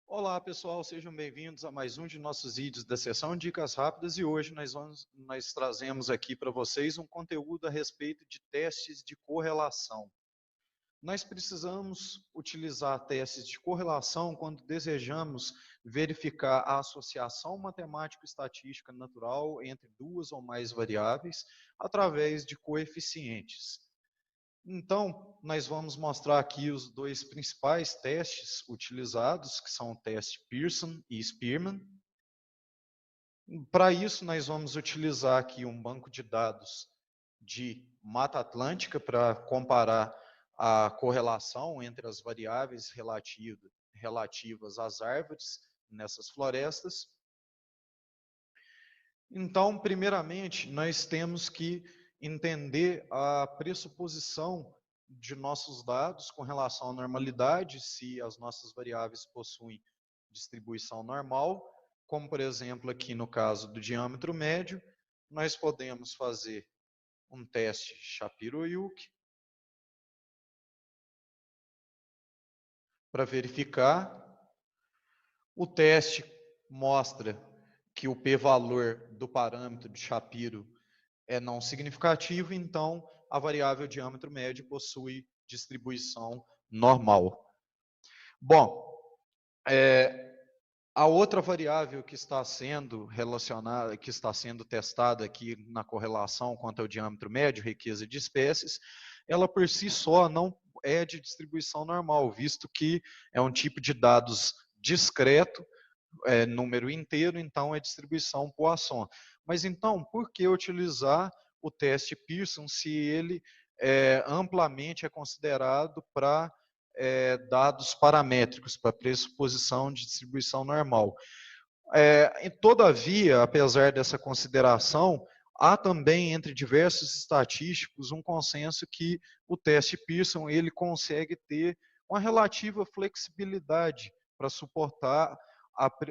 Olá pessoal, sejam bem-vindos a mais um de nossos vídeos da seção Dicas Rápidas e hoje nós trazemos aqui para vocês um conteúdo a respeito de testes de correlação. Nós precisamos utilizar testes de correlação quando desejamos verificar a associação matemático-estatística natural entre duas ou mais variáveis através de coeficientes. Então, nós vamos mostrar aqui os dois principais testes utilizados, que são o teste Pearson e Spearman. Para isso, nós vamos utilizar aqui um banco de dados de Mata Atlântica para comparar a correlação entre as variáveis relativas às árvores nessas florestas. Então, primeiramente, nós temos que entender a pressuposição de nossos dados com relação à normalidade, se as nossas variáveis possuem distribuição normal, como por exemplo aqui no caso do diâmetro médio, nós podemos fazer um teste Shapiro-Wilk para verificar. O teste mostra que o p-valor do parâmetro de Shapiro é não significativo, então a variável diâmetro médio possui distribuição normal. Bom, a outra variável que está sendo relacionada, que está sendo testada aqui na correlação quanto ao diâmetro médio, riqueza de espécies, ela por si só não é de distribuição normal, visto que é um tipo de dados discreto, número inteiro, então é distribuição Poisson. Mas então, por que utilizar o teste Pearson se ele amplamente é considerado para dados paramétricos, para pressuposição de distribuição normal? Todavia, apesar dessa consideração, há também entre diversos estatísticos um consenso que o teste Pearson ele consegue ter uma relativa flexibilidade para suportar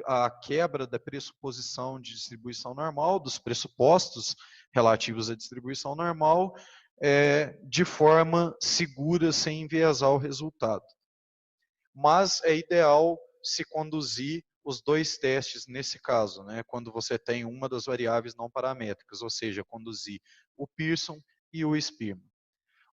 a quebra da pressuposição de distribuição normal, dos pressupostos relativos à distribuição normal, de forma segura, sem enviesar o resultado. Mas é ideal se conduzir os dois testes nesse caso, né, quando você tem uma das variáveis não paramétricas, ou seja, conduzir o Pearson e o Spearman.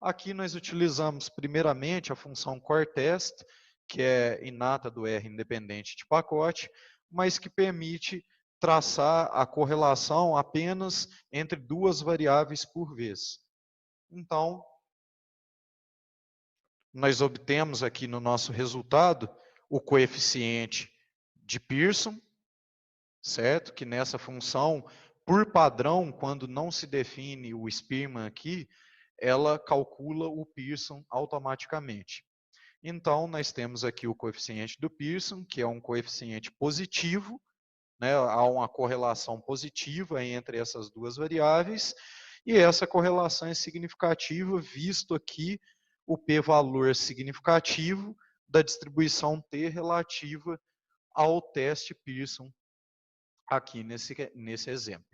Aqui nós utilizamos primeiramente a função CoreTest, que é inata do R independente de pacote, mas que permite traçar a correlação apenas entre duas variáveis por vez. Então, nós obtemos aqui no nosso resultado o coeficiente de Pearson, certo? Que nessa função, por padrão, quando não se define o Spearman aqui, ela calcula o Pearson automaticamente. Então, nós temos aqui o coeficiente do Pearson, que é um coeficiente positivo, né? Há uma correlação positiva entre essas duas variáveis, e essa correlação é significativa, visto aqui o p-valor significativo da distribuição T relativa ao teste Pearson, aqui nesse exemplo.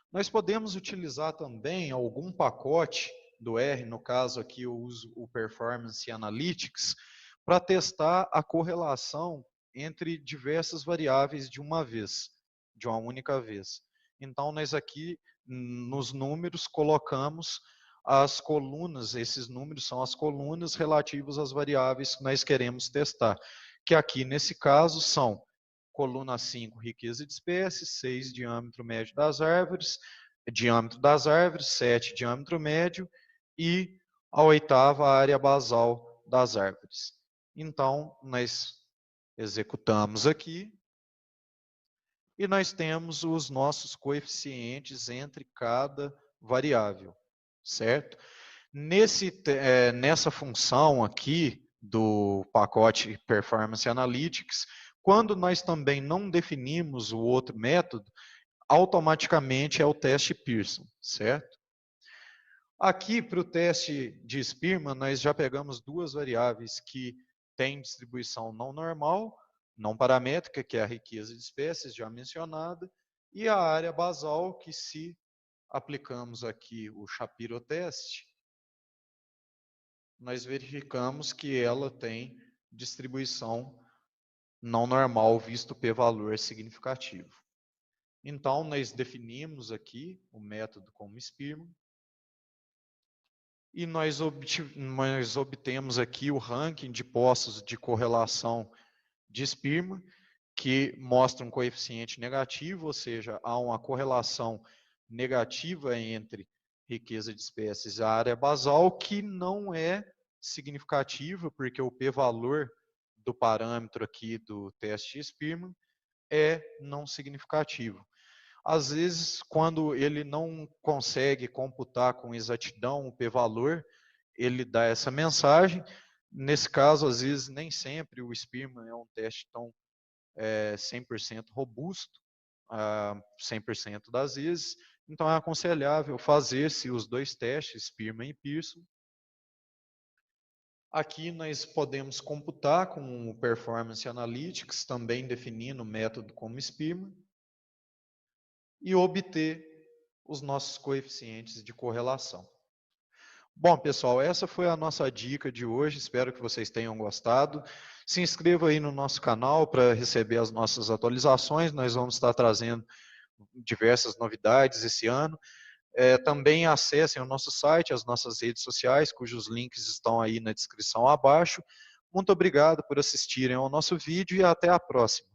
Nós podemos utilizar também algum pacote do R, no caso aqui eu uso o Performance Analytics, para testar a correlação entre diversas variáveis de uma vez, de uma única vez. Então, nós aqui, nos números, colocamos as colunas, esses números são as colunas relativas às variáveis que nós queremos testar, que aqui, nesse caso, são coluna 5, riqueza de espécies, 6, diâmetro médio das árvores, 7, diâmetro médio, e a oitava, área basal das árvores. Então, nós executamos aqui, e nós temos os nossos coeficientes entre cada variável, certo? Nessa função aqui do pacote Performance Analytics, quando nós também não definimos o outro método, automaticamente é o teste Pearson, certo? Aqui, para o teste de Spearman, nós já pegamos duas variáveis que têm distribuição não normal, não paramétrica, que é a riqueza de espécies, já mencionada, e a área basal, que se aplicamos aqui o Shapiro teste, nós verificamos que ela tem distribuição não normal, visto p-valor significativo. Então, nós definimos aqui o método como Spearman, e nós obtemos aqui o ranking de postos de correlação de Spearman, que mostra um coeficiente negativo, ou seja, há uma correlação negativa entre riqueza de espécies e a área basal, que não é significativa, porque o p-valor do parâmetro aqui do teste de Spearman é não significativo. Às vezes, quando ele não consegue computar com exatidão o p-valor, ele dá essa mensagem. Nesse caso, às vezes, nem sempre o Spearman é um teste tão 100% robusto, 100% das vezes. Então, é aconselhável fazer-se os dois testes, Spearman e Pearson. Aqui nós podemos computar com o Performance Analytics, também definindo o método como Spearman, e obter os nossos coeficientes de correlação. Bom, pessoal, essa foi a nossa dica de hoje. Espero que vocês tenham gostado. Se inscreva aí no nosso canal para receber as nossas atualizações. Nós vamos estar trazendo diversas novidades esse ano. Também acessem o nosso site, as nossas redes sociais, cujos links estão aí na descrição abaixo. Muito obrigado por assistirem ao nosso vídeo e até a próxima.